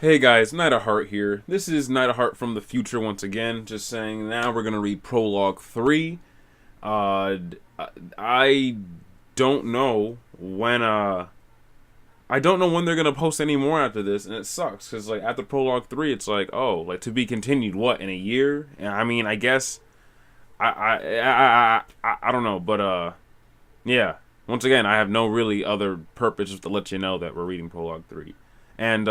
Hey guys, Knight of Heart here. This is Knight of Heart from the future once again. Just saying, now we're gonna read Prologue 3. I don't know when I don't know when they're gonna post any more after this, and it sucks because like after Prologue 3, it's like, oh, like to be continued. What, in a year? And I mean, I guess I don't know, but yeah. Once again, I have no really other purpose just to let you know that we're reading Prologue 3, and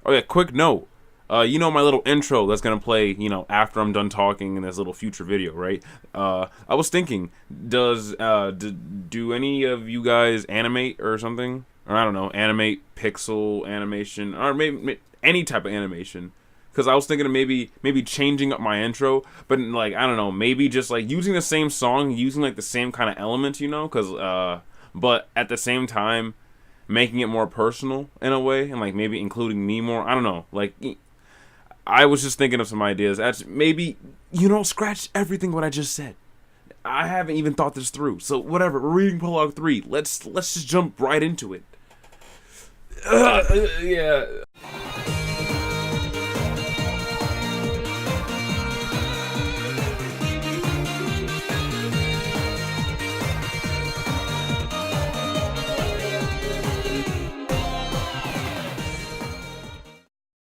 oh yeah, quick note. You know my little intro that's gonna play, after I'm done talking in this little future video, right? I was thinking, do any of you guys animate or something? Or I don't know, animate pixel animation, or maybe any type of animation. Because I was thinking of maybe changing up my intro, but like I don't know, maybe just like using the same song, using like the same kind of elements, because but at the same time making it more personal in a way, and like maybe including me more. I don't know. Like I was just thinking of some ideas. That's maybe scratch everything what I just said. I haven't even thought this through. So whatever. We're reading Prologue 3. Let's just jump right into it. Yeah.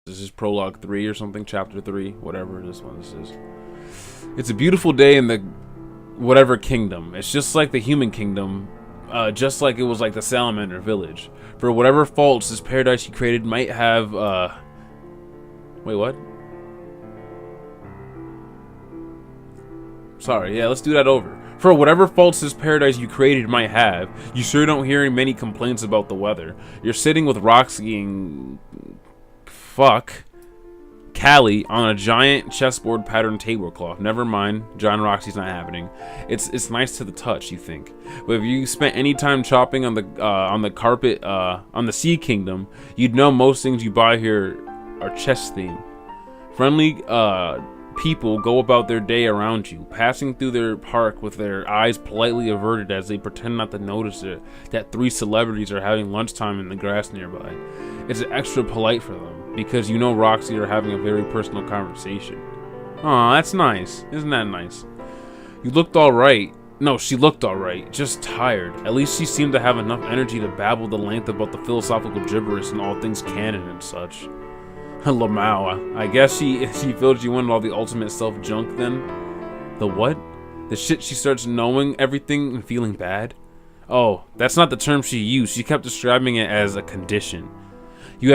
This is Prologue 3 or something, Chapter 3, whatever this is. It's a beautiful day in the whatever kingdom. It's just like the human kingdom, just like it was like the salamander village. For whatever faults this paradise you created might have, wait, what? Sorry, yeah, let's do that over. For whatever faults this paradise you created might have, you sure don't hear many complaints about the weather. You're sitting with Roxy and Callie on a giant chessboard patterned tablecloth. Never mind, John Roxy's not happening. It's nice to the touch, you think. But if you spent any time chopping on the carpet on the Sea Kingdom, you'd know most things you buy here are chess themed. Friendly people go about their day around you, passing through their park with their eyes politely averted as they pretend not to notice it that three celebrities are having lunchtime in the grass nearby. It's extra polite for them, because Roxy are having a very personal conversation. Aw, that's nice. Isn't that nice? You looked alright. No, she looked alright, just tired. At least she seemed to have enough energy to babble the length about the philosophical gibberish and all things canon and such. Lamau, I guess she filled you in with all the ultimate self-junk then? The what? The shit she starts knowing everything and feeling bad? Oh, that's not the term she used. She kept describing it as a condition. You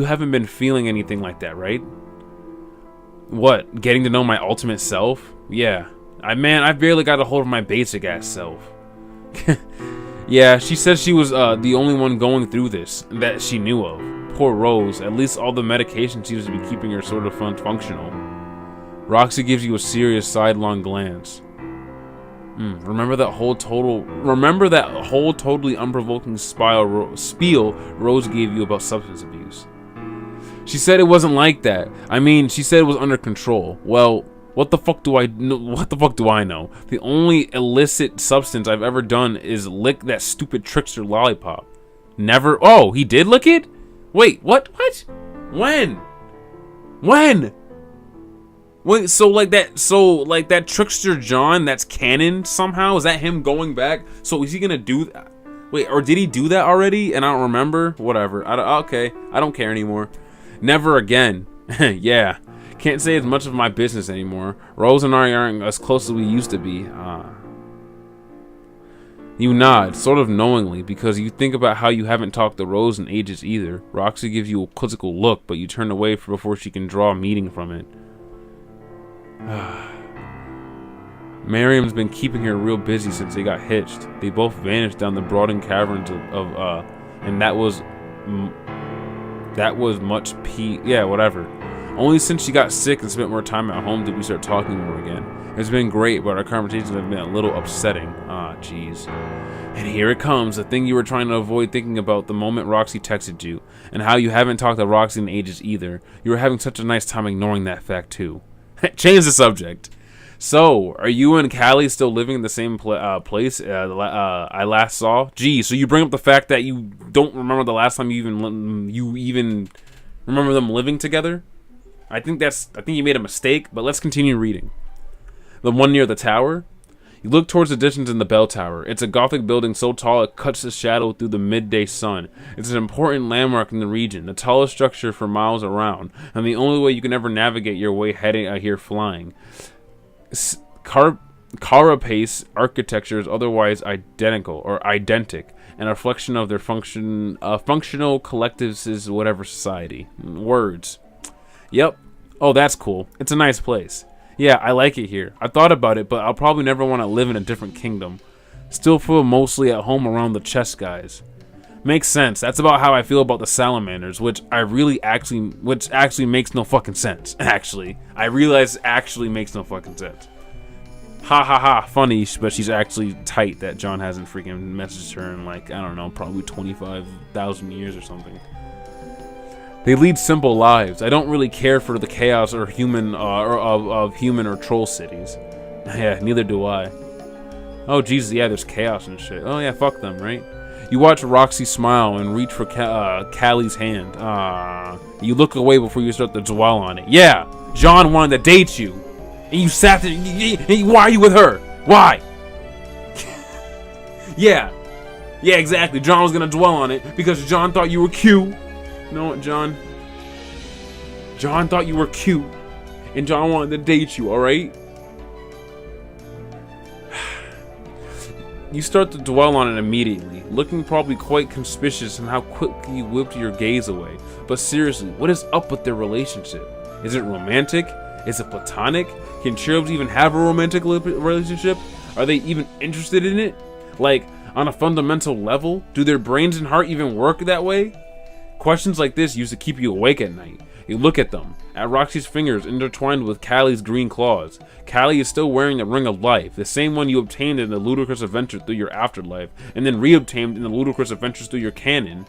haven't been feeling anything like that, right? What? Getting to know my ultimate self? Yeah. I barely got a hold of my basic ass self. Yeah, she said she was the only one going through this that she knew of. Poor Rose. At least all the medication seems to be keeping her sort of functional. Roxy gives you a serious sidelong glance. Remember that whole totally unprovoking spiel Rose gave you about substance abuse. She said it wasn't like that. I mean, she said it was under control. Well, what the fuck do I know? The only illicit substance I've ever done is lick that stupid trickster lollipop. Never. Oh, he did lick it? Wait, what? When? Wait, so like that trickster John, that's canon somehow? Is that him going back? So is he gonna do that? Wait, or did he do that already and I don't remember? Whatever. Okay, I don't care anymore. Never again. Yeah, can't say it's much of my business anymore. Rose and I aren't as close as we used to be. You nod, sort of knowingly, because you think about how you haven't talked to Rose in ages either. Roxy gives you a quizzical look, but you turn away before she can draw a meaning from it. Miriam's been keeping her real busy since they got hitched. They both vanished down the broadened caverns and that was yeah, whatever. Only since she got sick and spent more time at home did we start talking more again. It's been great, but our conversations have been a little upsetting. Ah, jeez. And here it comes, the thing you were trying to avoid thinking about the moment Roxy texted you, and how you haven't talked to Roxy in ages either. You were having such a nice time ignoring that fact too. Change the subject. So, are you and Callie still living in the same place I last saw? Gee, so you bring up the fact that you don't remember the last time you even Remember them living together? I think you made a mistake, but let's continue reading. The one near the tower? You look towards the distance in the bell tower. It's a Gothic building so tall it cuts the shadow through the midday sun. It's an important landmark in the region, the tallest structure for miles around, and the only way you can ever navigate your way heading here flying. Carapace architecture is otherwise identical or identic, and a reflection of their functional collectives is whatever society. Words. Yep. Oh, that's cool. It's a nice place. Yeah, I like it here. I thought about it, but I'll probably never want to live in a different kingdom. Still feel mostly at home around the chess guys. Makes sense. That's about how I feel about the salamanders, which actually makes no fucking sense. Actually, I realize actually makes no fucking sense. Ha ha ha, funny, but she's actually tight that John hasn't freaking messaged her in like, I don't know, probably 25,000 years or something. They lead simple lives. I don't really care for the chaos or human of human or troll cities. Yeah, neither do I. Oh Jesus, yeah, there's chaos and shit. Oh yeah, fuck them, right? You watch Roxy smile and reach for Callie's hand. You look away before you start to dwell on it. Yeah, John wanted to date you, and you sat there. Why are you with her? Why? Yeah, exactly. John was gonna dwell on it because John thought you were cute. You know what, John? John thought you were cute, and John wanted to date you, alright? You start to dwell on it immediately, looking probably quite conspicuous in how quickly you whipped your gaze away. But seriously, what is up with their relationship? Is it romantic? Is it platonic? Can cherubs even have a romantic relationship? Are they even interested in it? Like, on a fundamental level? Do their brains and heart even work that way? Questions like this used to keep you awake at night. You look at them, at Roxy's fingers intertwined with Callie's green claws. Callie is still wearing the Ring of Life, the same one you obtained in the ludicrous adventure through your afterlife, and then re-obtained in the ludicrous adventures through canon,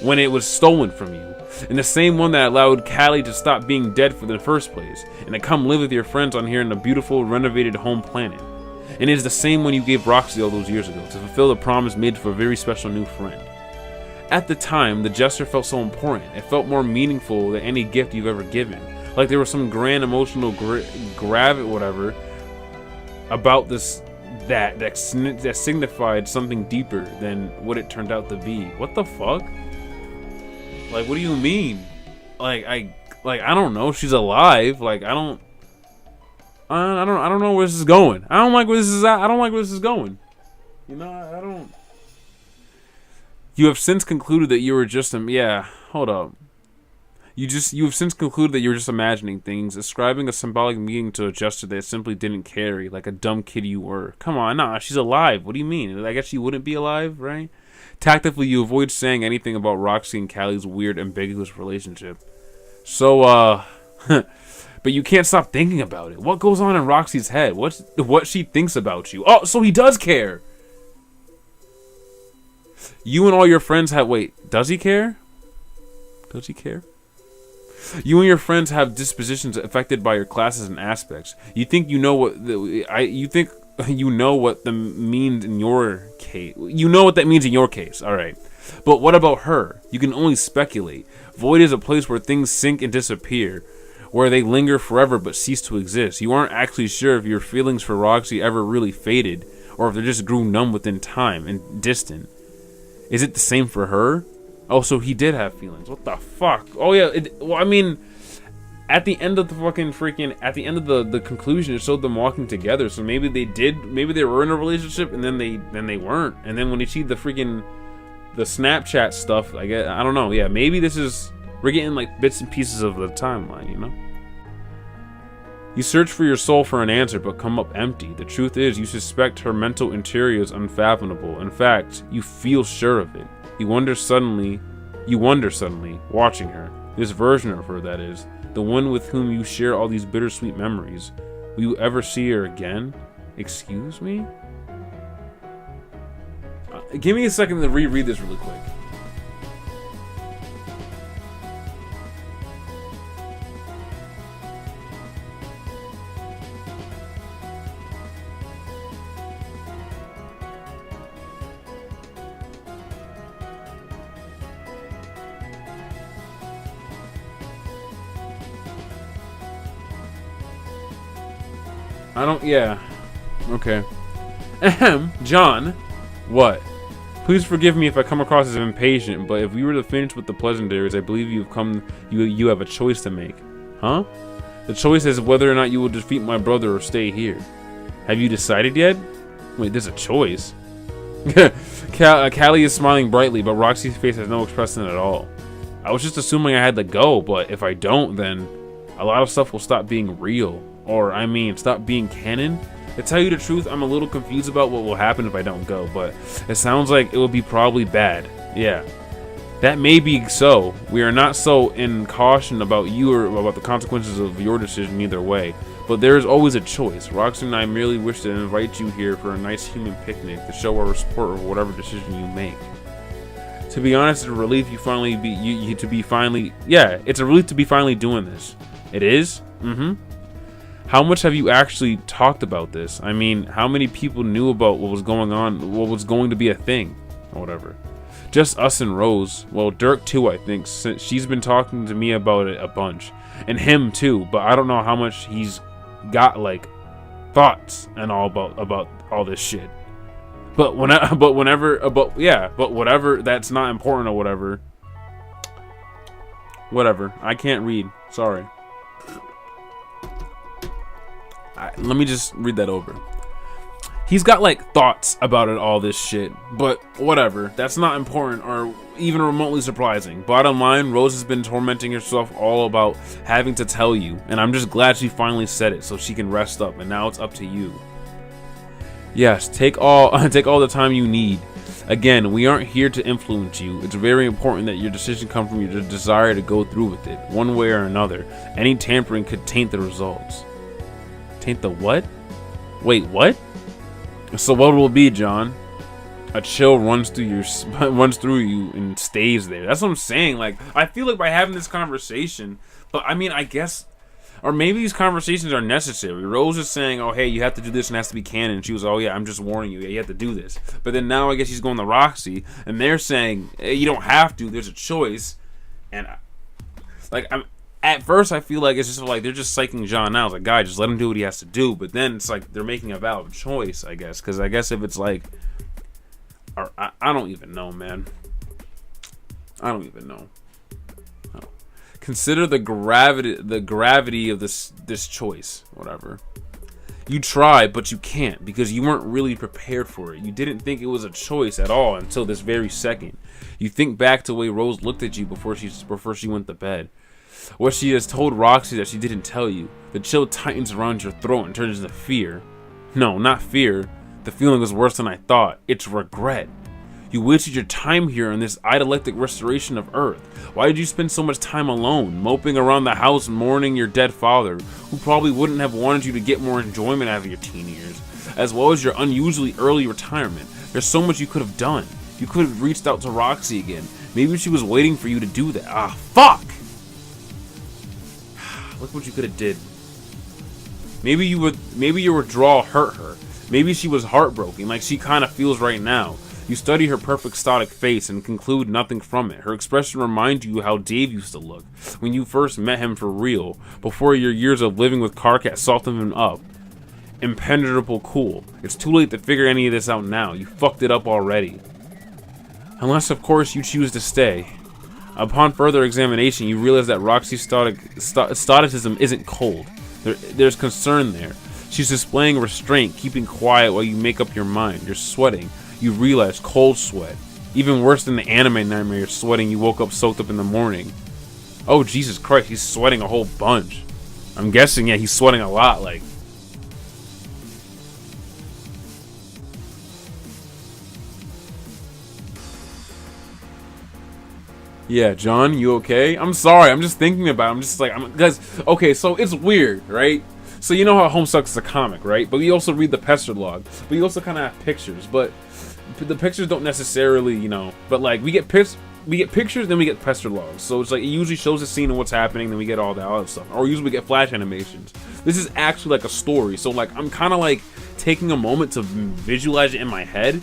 when it was stolen from you. And the same one that allowed Callie to stop being dead for the first place, and to come live with your friends on here in a beautiful, renovated home planet. And it is the same one you gave Roxy all those years ago, to fulfill the promise made for a very special new friend. At the time, the gesture felt so important. It felt more meaningful than any gift you've ever given. Like there was some grand emotional whatever about this that signified something deeper than what it turned out to be. What the fuck? Like, what do you mean? I don't know. She's alive. Like, I don't know where this is going. I don't like where this is at. I don't like where this is going. You know, I don't. You have since concluded that you were just hold up. You have since concluded that you were just imagining things, ascribing a symbolic meaning to a gesture that simply didn't carry, like a dumb kid you were. Come on, nah, she's alive. What do you mean? I guess she wouldn't be alive, right? Tactically, you avoid saying anything about Roxy and Callie's weird, ambiguous relationship. So, but you can't stop thinking about it. What goes on in Roxy's head? What she thinks about you? Oh, so he does care. You and all your friends have... Wait, does he care? Does he care? You and your friends have dispositions affected by your classes and aspects. You think you know what... You know what that means in your case. You know what that means in your case. Alright. But what about her? You can only speculate. Void is a place where things sink and disappear. Where they linger forever but cease to exist. You aren't actually sure if your feelings for Roxy ever really faded. Or if they just grew numb within time and distant. Is it the same for her? Oh, so he did have feelings. What the fuck? Oh yeah. Well, I mean, at the end of the at the end of the conclusion, it showed them walking together. So maybe they did. Maybe they were in a relationship, and then they weren't. And then when you see the Snapchat stuff, I don't know. Yeah, maybe we're getting like bits and pieces of the timeline, you know. You search for your soul for an answer, but come up empty. The truth is, you suspect her mental interior is unfathomable. In fact, you feel sure of it. You wonder suddenly, watching her. This version of her, that is. The one with whom you share all these bittersweet memories. Will you ever see her again? Excuse me? Give me a second to reread this really quick. I don't, yeah. Okay. Ahem, John. What? Please forgive me if I come across as impatient, but if we were to finish with the pleasantries, I believe you have a choice to make. Huh? The choice is whether or not you will defeat my brother or stay here. Have you decided yet? Wait, there's a choice. Callie is smiling brightly, but Roxy's face has no expression at all. I was just assuming I had to go, but if I don't, then a lot of stuff will stop being real. Or, I mean, stop being canon. To tell you the truth, I'm a little confused about what will happen if I don't go, but it sounds like it will be probably bad. Yeah. That may be so. We are not so in caution about you or about the consequences of your decision either way. But there is always a choice. Roxy and I merely wish to invite you here for a nice human picnic to show our support of whatever decision you make. To be honest, it's a relief it's a relief to be finally doing this. It is? Mm-hmm. How much have you actually talked about this? I mean, how many people knew about what was going on, what was going to be a thing, or whatever? Just us and Rose. Well, Dirk too, I think, since she's been talking to me about it a bunch. And him too, but I don't know how much he's got, like, thoughts and all about all this shit. But whatever, that's not important or whatever. Whatever. I can't read. Sorry. Let me just read that over. He's got like thoughts about it, all this shit, but whatever. That's not important or even remotely surprising. Bottom line, Rose has been tormenting herself all about having to tell you, and I'm just glad she finally said it so she can rest up, and now it's up to you. Yes, take all the time you need. Again, we aren't here to influence you. It's very important that your decision come from your desire to go through with it, one way or another. Any tampering could taint the results. Taint the what? Wait, what? So what will it be, John? A chill runs through you and stays there. That's what I'm saying. Like, I feel like by having this conversation, but I mean, I guess, or maybe these conversations are necessary. Rose is saying, oh, hey, you have to do this and it has to be canon. She was, oh, yeah, I'm just warning you. Yeah, you have to do this. But then now I guess she's going to Roxy, and they're saying, hey, you don't have to. There's a choice. And, like, at first I feel like it's just like they're just psyching John out. It's like, guy, just let him do what he has to do. But then it's like they're making a valid choice, I guess. Because I guess if it's like, or I don't even know, man. I don't even know. Consider the gravity of this choice, whatever. You try, but you can't because you weren't really prepared for it. You didn't think it was a choice at all until this very second. You think back to the way Rose looked at you before she went to bed. What she has told Roxy that she didn't tell you. The chill tightens around your throat and turns into fear. No, not fear. The feeling is worse than I thought. It's regret. You wasted your time here in this idyllic restoration of Earth. Why did you spend so much time alone, moping around the house mourning your dead father, who probably wouldn't have wanted you to get more enjoyment out of your teen years, as well as your unusually early retirement? There's so much you could have done. You could have reached out to Roxy again. Maybe she was waiting for you to do that. Ah, fuck! Look what you could have did. Maybe your withdrawal hurt her. Maybe she was heartbroken, like she kind of feels right now. You study her perfect stoic face and conclude nothing from it. Her expression reminds you how Dave used to look when you first met him for real, before your years of living with Carcat salted him up. Impenetrable cool. It's too late to figure any of this out now. You fucked it up already. Unless, of course, you choose to stay. Upon further examination, you realize that Roxy's stoicism isn't cold. There's concern there. She's displaying restraint, keeping quiet while you make up your mind. You're sweating. You realize cold sweat. Even worse than the anime nightmare you're sweating you woke up soaked up in the morning. Oh, Jesus Christ, he's sweating a whole bunch. I'm guessing, yeah, he's sweating a lot, like. Yeah, John, you okay? I'm sorry, I'm just thinking about it. I'm just like, because, okay, so it's weird, right? So you know how Homestuck is a comic, right? But we also read the Prologue. But we also kind of have pictures, but the pictures don't necessarily, you know, but like we get pictures, then we get Prologues. So it's like it usually shows the scene and what's happening, then we get all that other stuff. Or usually we get flash animations. This is actually like a story. So like I'm kind of like taking a moment to visualize it in my head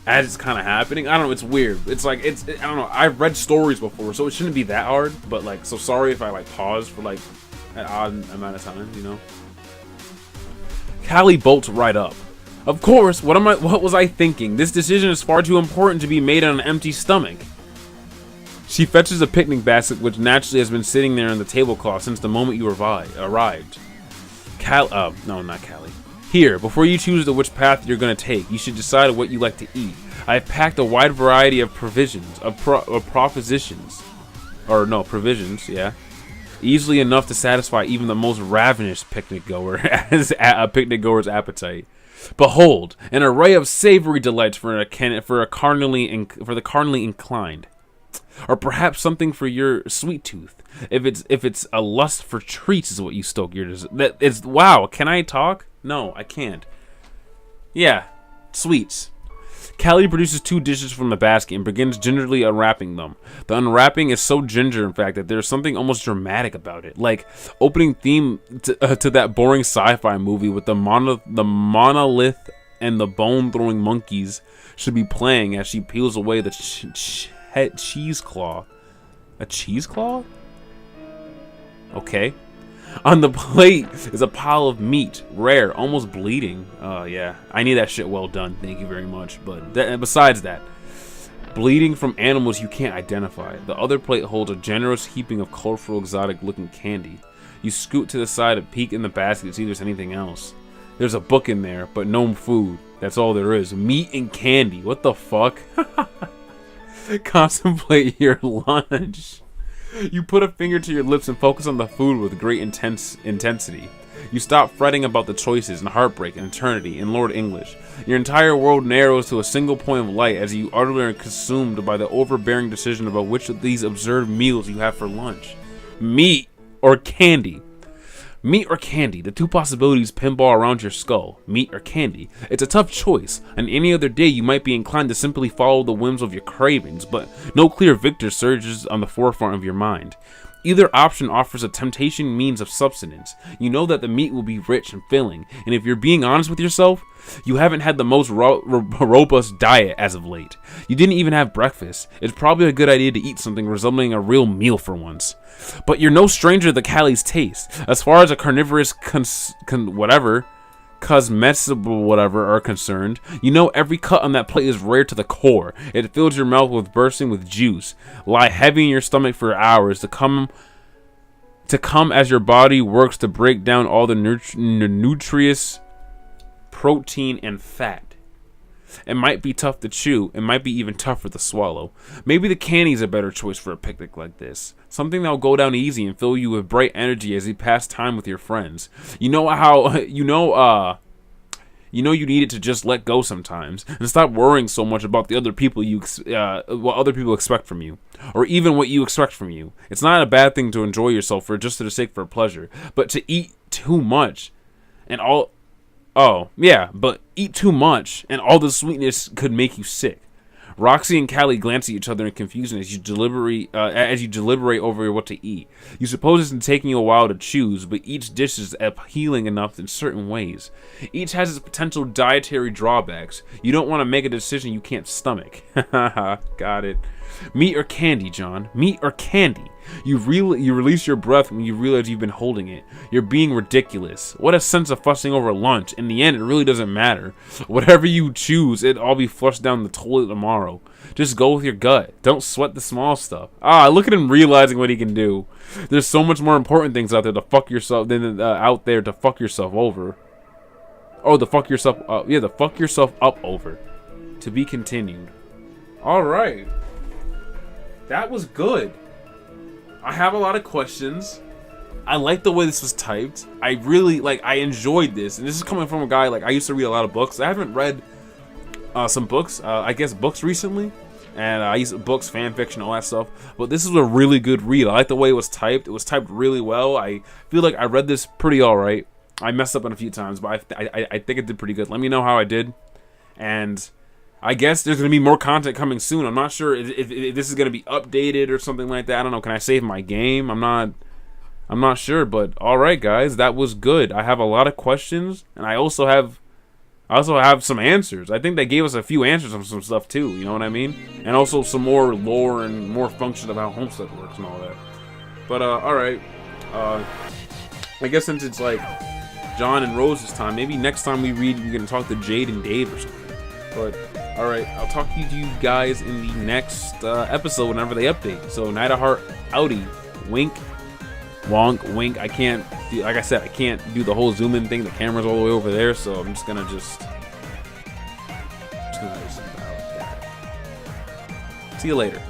as it's kind of happening. I don't know, it's weird. It's like I don't know. I've read stories before, so it shouldn't be that hard. But like, so sorry if I like pause for like an odd amount of time, you know. Callie bolts right up. Of course, what was I thinking? This decision is far too important to be made on an empty stomach. She fetches a picnic basket, which naturally has been sitting there on the tablecloth since the moment you arrived. No, not Callie. Here, before you choose which path you're going to take, you should decide what you like to eat. I have packed a wide variety of provisions, yeah. Easily enough to satisfy even the most ravenous picnic goer's appetite. Behold, an array of savory delights for the carnally inclined, or perhaps something for your sweet tooth. If it's a lust for treats is what you stoke your wow. Can I talk? No, I can't. Yeah, sweets. Callie produces 2 dishes from the basket and begins gingerly unwrapping them. The unwrapping is so ginger, in fact, that there's something almost dramatic about it. Like opening theme to that boring sci-fi movie with the monolith and the bone-throwing monkeys should be playing as she peels away the cheese claw. A cheese claw? Okay. On the plate is a pile of meat, rare, almost bleeding. Yeah, I need that shit well done. Thank you very much. But besides that, bleeding from animals you can't identify. The other plate holds a generous heaping of colorful, exotic-looking candy. You scoot to the side and peek in the basket to see if there's anything else. There's a book in there, but no food. That's all there is. Meat and candy. What the fuck? Contemplate your lunch. You put a finger to your lips and focus on the food with great intensity. You stop fretting about the choices and heartbreak and eternity in Lord English. Your entire world narrows to a single point of light as you utterly are consumed by the overbearing decision about which of these absurd meals you have for lunch. Meat or candy? Meat or candy, the 2 possibilities pinball around your skull. Meat or candy. It's a tough choice. On any other day, you might be inclined to simply follow the whims of your cravings, but no clear victor surges on the forefront of your mind. Either option offers a temptation means of subsistence. You know that the meat will be rich and filling, and if you're being honest with yourself, you haven't had the most robust diet as of late. You didn't even have breakfast. It's probably a good idea to eat something resembling a real meal for once. But you're no stranger to Callie's taste. As far as a carnivorous cosmetical whatever are concerned, you know every cut on that plate is rare to the core. It fills your mouth with bursting with juice, lie heavy in your stomach for hours to come as your body works to break down all the nutrients, protein, and fat. It might be tough to chew. It might be even tougher to swallow. Maybe the candy's a better choice for a picnic like this. Something that'll go down easy and fill you with bright energy as you pass time with your friends. You need it to just let go sometimes and stop worrying so much about the other people what other people expect from you, or even what you expect from you. It's not a bad thing to enjoy yourself for just for the sake of pleasure, but to eat too much and all. Oh, yeah, but eat too much, and all the sweetness could make you sick. Roxy and Callie glance at each other in confusion as you deliberate over what to eat. You suppose it's taking you a while to choose, but each dish is appealing enough in certain ways. Each has its potential dietary drawbacks. You don't want to make a decision you can't stomach. Got it. Meat or candy, John? Meat or candy? You release your breath when you realize you've been holding it. You're being ridiculous. What a sense of fussing over lunch. In the end, it really doesn't matter. Whatever you choose, it'll all be flushed down the toilet tomorrow. Just go with your gut. Don't sweat the small stuff. Look at him realizing what he can do. There's so much more important things out there to fuck yourself over. Oh, the fuck yourself up over. To be continued. All right. That was good. I have a lot of questions. I like the way this was typed. I enjoyed this. And this is coming from a guy, I used to read a lot of books. I haven't read some books, books recently. And I used books, fan fiction, all that stuff. But this is a really good read. I like the way it was typed. It was typed really well. I feel like I read this pretty alright. I messed up on a few times, but I think it did pretty good. Let me know how I did. And I guess there's going to be more content coming soon. I'm not sure if this is going to be updated or something like that. I don't know. Can I save my game? I'm not sure, but all right, guys, that was good. I have a lot of questions, and I also have some answers. I think they gave us a few answers on some stuff too. You know what I mean? And also some more lore and more function of how Homestuck works and all that. But all right. I guess since it's John and Rose this time. Maybe next time we read, we're gonna talk to Jade and Dave or something. But all right, I'll talk to you guys in the next episode whenever they update. So Night of Heart, outie, wink, wonk, wink. I can't, like I said, I can't do the whole zoom in thing. The camera's all the way over there, so I'm just gonna see you later.